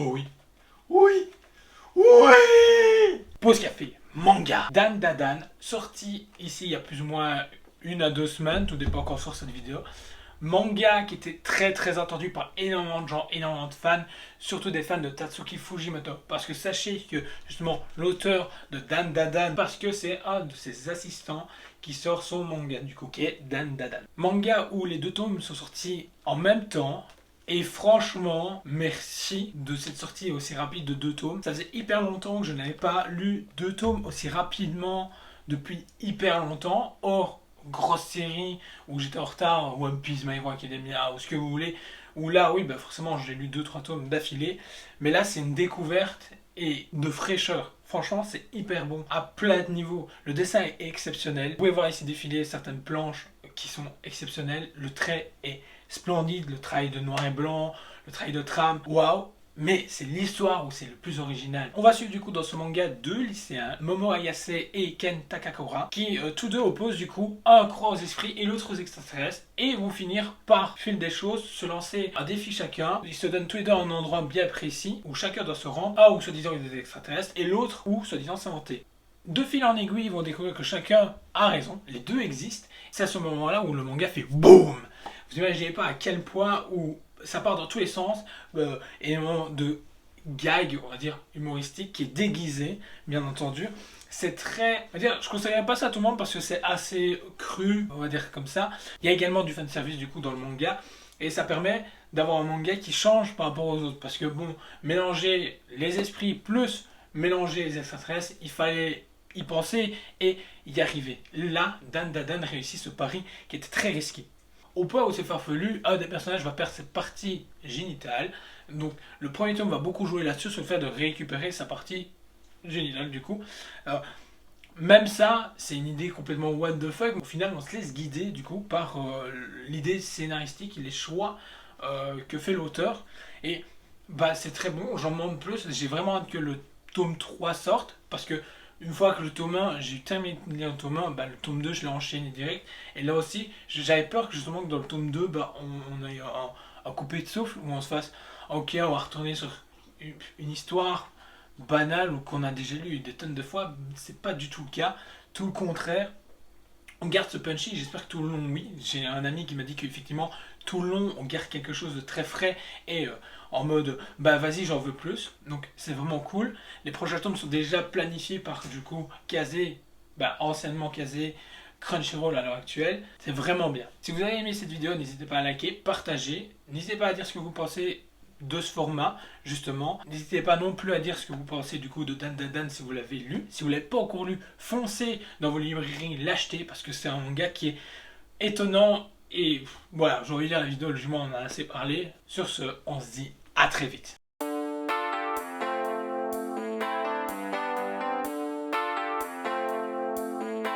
Oh oui. Oui. Oui. Pause café. Manga. Dan Dadan, sorti ici il y a plus ou moins 1 à 2 semaines, tout dépend quand sort cette vidéo. Manga qui était très attendu par énormément de gens, énormément de fans, surtout des fans de Tatsuki Fujimoto. Parce que sachez que justement l'auteur de Dan Dadan, parce que c'est un de ses assistants qui sort son manga du coup, qui est Dan Dadan. Manga où les 2 tomes sont sortis en même temps. Et franchement, merci de cette sortie aussi rapide de 2 tomes. Ça faisait hyper longtemps que je n'avais pas lu 2 tomes aussi rapidement depuis hyper longtemps. Or, grosse série où j'étais en retard, One Piece, My Hero Academia, ou ce que vous voulez, où là, oui, bah forcément, j'ai lu 2 3 tomes d'affilée. Mais là, c'est une découverte et de fraîcheur. Franchement, c'est hyper bon à plein de niveaux. Le dessin est exceptionnel. Vous pouvez voir ici défiler certaines planches qui sont exceptionnelles. Le trait est splendide, le travail de noir et blanc, le travail de trame, waouh! Mais c'est l'histoire où c'est le plus original. On va suivre du coup dans ce manga 2 lycéens, Momo Ayase et Ken Takakura, qui tous deux opposent du coup un croix aux esprits et l'autre aux extraterrestres, et vont finir par, fil des choses, se lancer un défi chacun. Ils se donnent tous les deux un endroit bien précis, où chacun doit se rendre, un où soi-disant il y a des extraterrestres, et l'autre où soi-disant s'inventer. De fil en aiguille, ils vont découvrir que chacun a raison, les deux existent. C'est à ce moment-là où le manga fait BOOM! Vous imaginez pas à quel point où ça part dans tous les sens, énormément de gag, on va dire, humoristique, qui est déguisé, bien entendu. C'est très... On va dire, je ne conseillerais pas ça à tout le monde parce que c'est assez cru, on va dire comme ça. Il y a également du fanservice du coup dans le manga, et ça permet d'avoir un manga qui change par rapport aux autres. Parce que bon, mélanger les esprits plus mélanger les extraterrestres, il fallait y penser et y arriver. Là, Dan Dadan réussit ce pari qui était très risqué. Au point où c'est farfelu, un des personnages va perdre cette partie génitale. Donc le premier tome va beaucoup jouer là-dessus, sur le fait de récupérer sa partie génitale du coup. Alors, même ça, c'est une idée complètement what the fuck. Au final, on se laisse guider du coup par l'idée scénaristique et les choix que fait l'auteur. Et bah c'est très bon, j'en demande plus. J'ai vraiment hâte que le tome 3 sorte parce que une fois que le tome 1, j'ai terminé le tome 1, bah, le tome 2, je l'ai enchaîné direct. Et là aussi, j'avais peur que justement que dans le tome 2, bah, on ait un coupé de souffle, où on se fasse, ok, on va retourner sur une histoire banale ou qu'on a déjà lu des tonnes de fois. C'est pas du tout le cas, tout le contraire. On garde ce punchy, j'espère que tout le long, oui. J'ai un ami qui m'a dit qu'effectivement, tout le long, on garde quelque chose de très frais et en mode, bah vas-y, j'en veux plus. Donc c'est vraiment cool. Les prochains tomes sont déjà planifiés par, du coup, Kazé, bah anciennement Kazé, Crunchyroll à l'heure actuelle. C'est vraiment bien. Si vous avez aimé cette vidéo, n'hésitez pas à liker, partager. N'hésitez pas à dire ce que vous pensez de ce format, justement. N'hésitez pas non plus à dire ce que vous pensez du coup de Dan Dan si vous l'avez lu. Si vous ne l'avez pas encore lu, foncez dans vos librairies, l'achetez parce que c'est un manga qui est étonnant. Et voilà, j'ai envie de dire la vidéo, le jument en a assez parlé. Sur ce, on se dit à très vite.